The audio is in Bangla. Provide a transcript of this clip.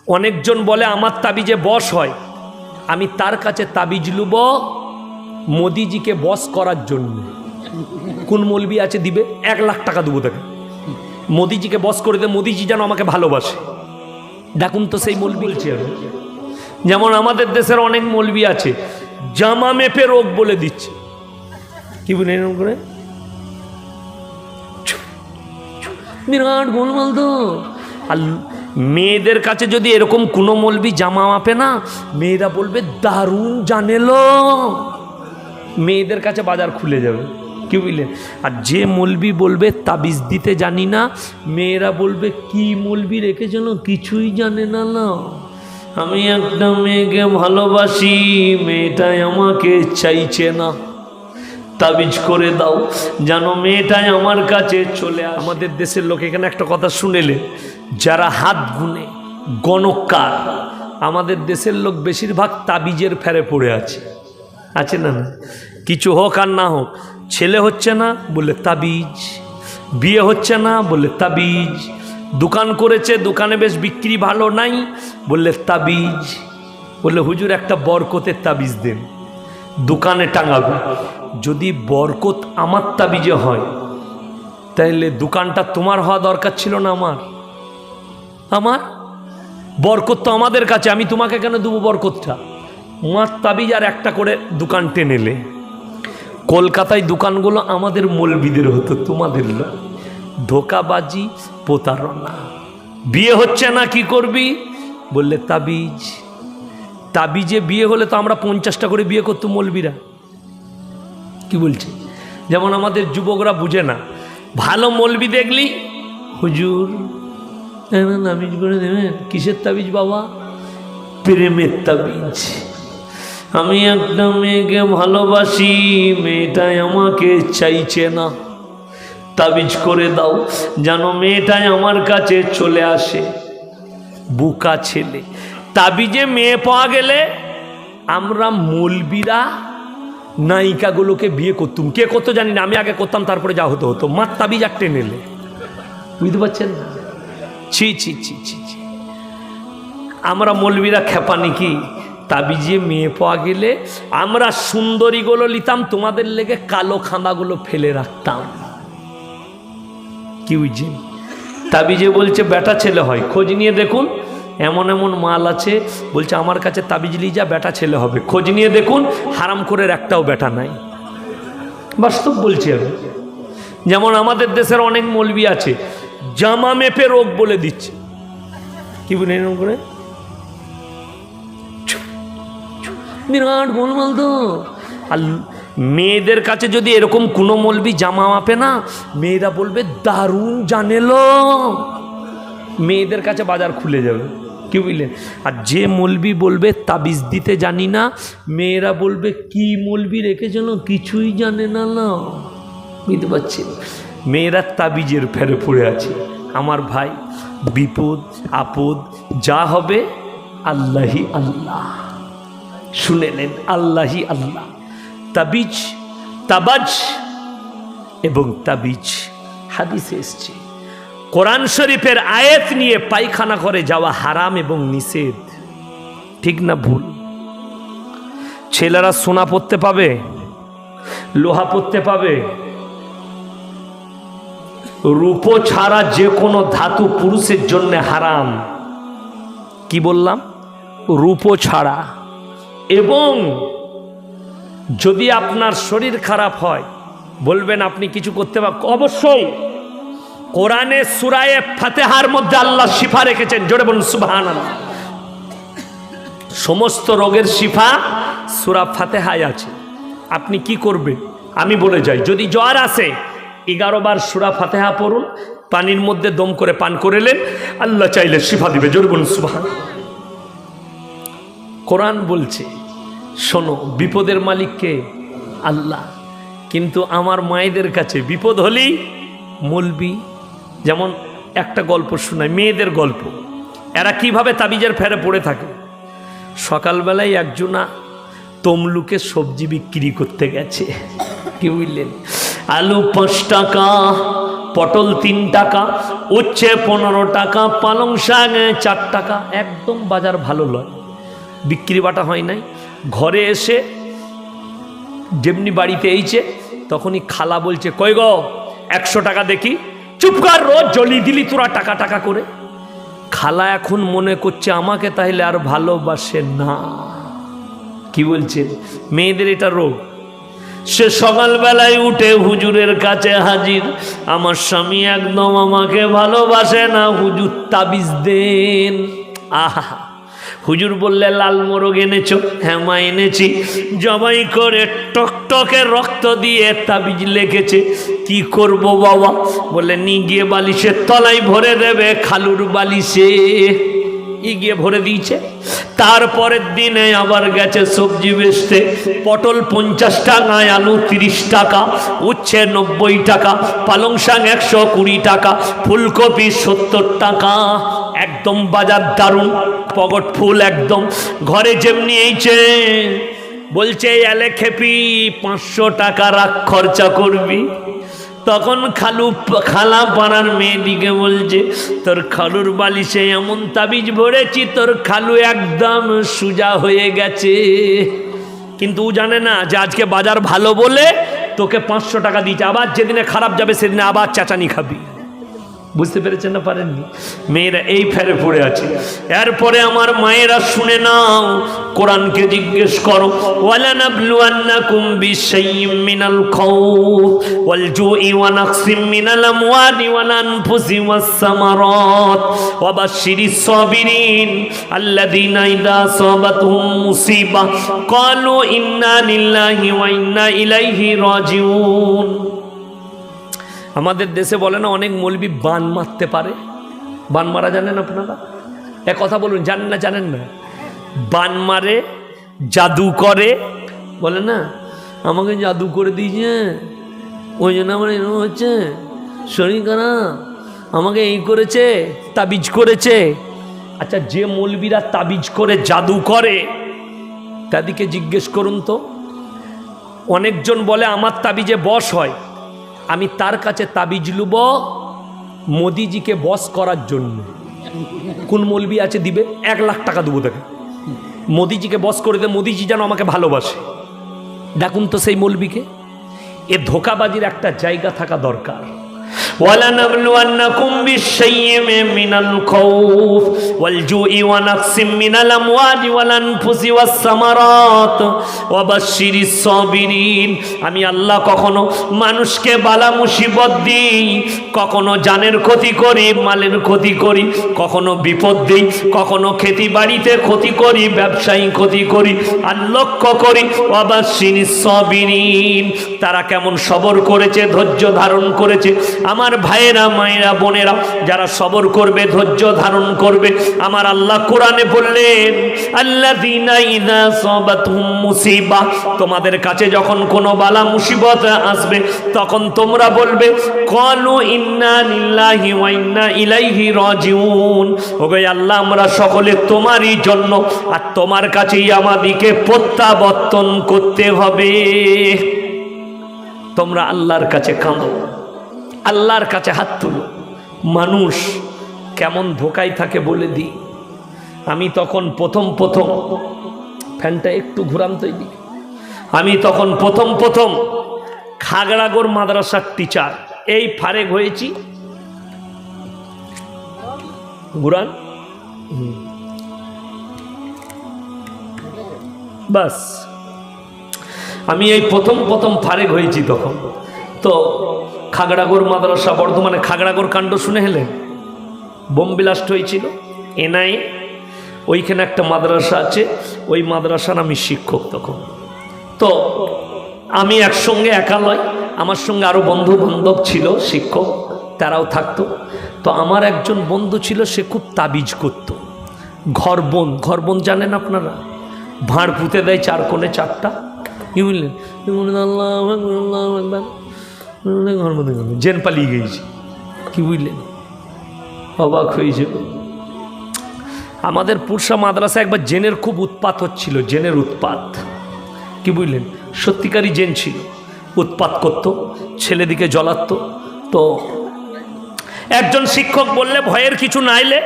অনেকজন বলে আমার তাবিজে বশ হয়, আমি তার কাছে তাবিজ লুব মোদিজিকে বশ করার জন্য। কোন মৌলবি আছে দিবে? 1 লাখ টাকা দেবো তাকে, মোদিজিকে বশ করে দে, মোদিজি যেন আমাকে ভালোবাসে। দেখুন তো সেই মৌলবি বলছে। যেমন আমাদের দেশের অনেক মৌলবি আছে জামা মেপে রোগ বলে দিচ্ছে। কি বলেন করে? বিরাট গোলমাল তো। আর মেয়েদের কাছে যদি এরকম কোনো মৌলবি জামা মাপে না, মেয়েরা বলবে দারুণ জানেলো, মেয়েদের কাছে বাজার খুলে যাবে। কি বুঝলেন? আর যে মৌলবি বলবে তাবিজ দিতে জানি না, মেয়েরা বলবে কি মৌলবি রেখেছিল, কিছুই জানে না। না, আমি একটা মেয়েকে ভালোবাসি, মেয়েটাই আমাকে চাইছে না, তাবিজ করে দাও যেন মেয়েটাই আমার কাছে চলে আসে। আমাদের দেশের লোক এখানে একটা কথা শুনেলে, যারা হাত গুনে গণকার, আমাদের দেশের লোক বেশিরভাগ তাবিজের ফেরে পড়ে আছে না? না, কিছু হোক আর না হোক, ছেলে হচ্ছে না বলে তাবিজ, বিয়ে হচ্ছে না বলে তাবিজ, দোকান করেছে দোকানে বেশ বিক্রি ভালো নাই বললে তাবিজ, বললে হুজুর একটা বরকতের তাবিজ দেন, দোকানে টাঙাবে। যদি বরকত আমার তাবিজে হয় তাহলে দোকানটা তোমার হওয়া দরকার ছিল না? আমার বরকত তো আমাদের কাছে, আমি তোমাকে কেন দেবো বরকতটা? আমার তাবিজ আর একটা করে দোকান টেনেলে। কলকাতায় দোকানগুলো আমাদের মৌলবিদের হতো, তোমাদের লোক। ধোকাবাজি, প্রতারণা। বিয়ে হচ্ছে না, কি করবি? বললে তাবিজ। তাবিজে বিয়ে হলে তো আমরা 50টা করে বিয়ে করতো মৌলবিরা। কি বলছে? যেমন আমাদের যুবকরা বুঝে না, ভালো মৌলবি দেখলি হুজুর তাবিজ করে দেবেন। কিসের তাবিজ বাবা? প্রেমের তাবিজ। আমি একটা মেয়েকে ভালোবাসি, মেয়েটাই আমাকে চাইছে না, তাবিজ করে দাও যেন মেয়েটাই আমার কাছে চলে আসে। বুকা ছেলে। তাবিজে মেয়ে পাওয়া গেলে আমরা মৌলবিরা নায়িকাগুলোকে বিয়ে করতুম। কে করতো জানি না, আমি আগে করতাম, তারপরে যা হতো হতো। মার তাবিজ আর টেনে নিলে, বুঝতে পারছেন না? ছি ছি ছি ছি ছি। আমরা মৌলবিরা খেপানি কি, তাবিজে মেয়ে পাওয়া গেলে আমরা সুন্দরীগুলো নিতাম, তোমাদের লেগে কালো খাঁদাগুলো ফেলে রাখতাম। কি বুঝছেন? তাবিজে বলছে বেটা ছেলে হয়, খোঁজ নিয়ে দেখুন। এমন এমন মাল আছে বলছে আমার কাছে তাবিজ নিয়ে যা, বেটা ছেলে হবে। খোঁজ নিয়ে দেখুন, হারাম করে একটাও বেটা নাই। বাস্তব বলছি আমি। যেমন আমাদের দেশের অনেক মৌলবি আছে জামা মেপে রোগ বলে দিচ্ছে। কি বলেন করে? বিরাট গোলমাল তো। আর মেয়েদের কাছে যদি এরকম কোনো মৌলবি জামা মাপে না, মেয়েরা বলবে দারুণ জানেলো, মেয়েদের কাছে বাজার খুলে যাবে। কি বুঝলেন? আর যে মৌলবি বলবে তাবিজ দিতে জানি না, মেয়েরা বলবে কি মৌলবি রেখেছিল, কিছুই জানে না। না, বুঝতে পারছি? মেয়েরা তাবিজের ফেরে পড়ে আছে। আমার ভাই, বিপদ আপদ যা হবে আল্লাহি আল্লাহ। শুনে নেন, আল্লাহি আল্লাহ। তাবিজ, তাবাজ এবং তাবিজ হাদিসে এসছে। কোরআন শরীফের আয়াত নিয়ে পায়খানা করে যাওয়া হারাম এবং নিষেধ। ঠিক না ভুল? ছেলেরা সোনা পরতে পাবে, লোহা পরতে পাবে, রূপো ছাড়া যে কোনো ধাতু পুরুষের জন্য হারাম। কি বললাম? রূপো ছাড়া। এবং যদি আপনার শরীর খারাপ হয়, বলবেন আপনি কিছু করতে পারবেন, অবশ্যই কোরআনে সূরা ফাতিহার মধ্যে আল্লাহ শিফা রেখেছেন। জোরে বলুন সুবহানাল্লাহ। সমস্ত রোগের শিফা সূরা ফাতিহায় আছে। আপনি কি করবেন আমি বলে যাই। যদি জ্বর আসে 11 বার সূরা ফাতিহা পড়ুন, পানির মধ্যে দম করে পান করেলেন, আল্লাহ চাইলে শিফা দিবে। জোরে বলুন সুবহানাল্লাহ। কোরআন বলছে শোনো, বিপদের মালিক কে? আল্লাহ। কিন্তু আমার মায়েদের কাছে বিপদ হলেই মৌলবি। যেমন একটা গল্প শোনায়, মেয়েদের গল্প। এরা কিভাবে তাবিজের ফেরে পড়ে থাকে। সকালবেলায় একজনা তমলুকে সবজি বিক্রি করতে গেছে। কি বুঝলেন? আলু 5 টাকা, পটল 3 টাকা, উচ্ছে 15 টাকা, পালং শাক 4 টাকা। একদম বাজার ভালো নয়, বিক্রি বাটা হয় নাই। ঘরে এসে যেমনি বাড়িতে এইছে তখনই খালা বলছে, কই গো 100 টাকা দেখি। চুপ কর, রোজ জ্বলি দিলি তোরা টাকা টাকা করে। খালা এখন মনে করছে আমাকে তাহলে আর ভালোবাসে না। কি বলছে? মেয়েদের এটা রোগ। সে সকালবেলায় উঠে হুজুরের কাছে হাজির, আমার স্বামী একদম আমাকে ভালোবাসে না, হুজুর তাবিজ দেন। আহা, হুজুর বললে লাল মোরগ এনেছো? হ্যাঁ মা এনেছি। জবাই করে টকটকে রক্ত দিয়ে তাবিজ লেগেছে। কি করব বাবা? বলে নি গিয়ে বালিশের তলায় ভরে দেবে, খালুর বালিশে। গিয়ে ভরে দিয়েছে। তারপরের দিনে আবার গেছে সবজি বেচতে। পটল 50 টাকায়, আলু 30 টাকা, উচ্ছে 90 টাকা, পালং শাক 120 টাকা, ফুলকপি 70 টাকা। একদম বাজার দারুণ, পকেট ফুল একদম। ঘরে যেমনি এইছে বলছে, এলে খেপি 500 টাকা রাখ, খরচা করবি। তখন খালা পাড়ার মেয়েদিকে বলছে, তোর খালুর বালিশে এমন তাবিজ ভরেছি তোর খালু একদম সোজা হয়ে গেছে। কিন্তু ও জানে না যে আজকে বাজার ভালো বলে তোকে 500 টাকা দিয়েছে, আবার যেদিনে খারাপ যাবে সেদিনে আবার চেঁচানি খাবি। বুঝতে পেরেছেন না পারেননি? মেয়েরা এই ফেরে পড়ে আছে। এরপরে আমার মায়েরা শুনে নাও, কোরআনকে জিজ্ঞেস করো, ওয়ালানাবলুয়ান্নাকুম বিশাইয়্যিম মিনাল খাউফ ওয়াল জুই ওয়া নাকসিম মিনাল আমওয়ালি ওয়াল আনফুসি ওয়াস সামারাত ওয়া বাশশিরিস সাবিরিন আল্লাযীনা ইযা আসাবাতহুম মুসিবা ক্বালু ইন্না লিল্লাহি ওয়া ইন্না ইলাইহি রাজিউন। আমাদের দেশে বলে না অনেক মৌলবি বান মারতে পারে। বান মারা জানেন আপনারা? এক কথা বলুন, জানেন না? জানেন না? বান মারে, জাদু করে। বলে না আমাকে জাদু করে দিয়েছে, ওই জন্য আমার এরকম হচ্ছে, শরীর খারাপ, আমাকে এই করেছে, তাবিজ করেছে। আচ্ছা, যে মৌলবিরা তাবিজ করে, জাদু করে, তাদেরকে জিজ্ঞেস করুন তো। অনেকজন বলে আমার তাবিজে বশ হয়। আমি তার কাছে তাবিজ লুব মোদিজিকে বস করার জন্য। কোন মৌলবি আছে দিবে? 1 লাখ টাকা দেবো তাকে, মোদিজিকে বস করে দে, মোদিজি যেন আমাকে ভালোবাসে। দেখুন তো সেই মৌলবিকে। এ ধোকাবাজির একটা জায়গা থাকা দরকার। وَلَنَبْلُوَنَّكُمْ بِالشَّيْءٍ مِّنَ الْخَوْفِ وَالْجُوعِ وَنَقْصٍ مِّنَ الْأَمْوَالِ وَالْأَنفُسِ وَالثَّمَرَاتِ وَبَشِّرِ الصَّابِرِينَ। আমি আল্লাহ কখনো মানুষকে বালা মুসিবত দিই, কখনো জানের ক্ষতি করি, মালের ক্ষতি করি, কখনো বিপদ দিই, কখনো খেতি বাড়িতে ক্ষতি করি, ব্যবসায়ী ক্ষতি করি। আর লক্ষ্য করি ওয়াবাশশিরিস সাবিরিন, তারা কেমন সবর করেছে, ধৈর্য ধারণ করেছে। আমার ভাইয়েরা, মায়েরা, বোনেরা, যারা সবর করবে, ধৈর্য ধারণ করবে, আমার আল্লাহ কোরআনে বললেন, আল্লাযীনা ইযা আসাবাতহুম মুসিবা, তোমাদের কাছে যখন কোনো বালা মুসিবত আসবে তখন তোমরা বলবে, ক্বালু ইন্না লিল্লাহি ওয়া ইন্না ইলাইহি রাজিউন। ওগো আল্লাহ, আমরা সকলে তোমারই জন্য আর তোমার কাছেই আমাদেরকে প্রত্যাবর্তন করতে হবে। তোমরা আল্লাহর কাছে কাঁদো, আল্লাহর কাছে হাত তুলো। মানুষ কেমন ধোকায় থাকে বলে দিই। আমি তখন প্রথম ফ্যানটা একটু ঘুরাম তৈরি, আমি তখন প্রথম খাগড়াগড় মাদ্রাসার টিচার, এই ফারেক হয়েছি। ঘুরান, বাস। আমি এই প্রথম ফারেক হয়েছি তখন। তো খাগড়াগড় মাদ্রাসা, বর্ধমানে খাগড়াগড় কাণ্ড শুনে হেলেন? বোম ব্লাস্ট হয়েছিল এনআই, ওইখানে একটা মাদ্রাসা আছে, ওই মাদ্রাসার আমি শিক্ষক তখন। তো আমি একসঙ্গে একা নয়, আমার সঙ্গে আরও বন্ধু বান্ধব ছিল শিক্ষক, তারাও থাকতো। তো আমার একজন বন্ধু ছিল, সে খুব তাবিজ করত। ঘরবন জানেন আপনারা? ভাঁড় পুঁতে দেয় 4 কোণে 4টা, কি বুঝলেন? জেন পালিয়ে গেছি, কি বুঝলেন? অবাক হয়েছে। আমাদের পুরসা মাদ্রাসা একবার জেনের খুব উৎপাত হচ্ছিল, জেনের উৎপাত, কি বুঝলেন? সত্যিকারই জেন ছিল, উৎপাত করতো, ছেলেদিকে জ্বলাতো। তো একজন শিক্ষক বললে ভয়ের কিছু নাইলে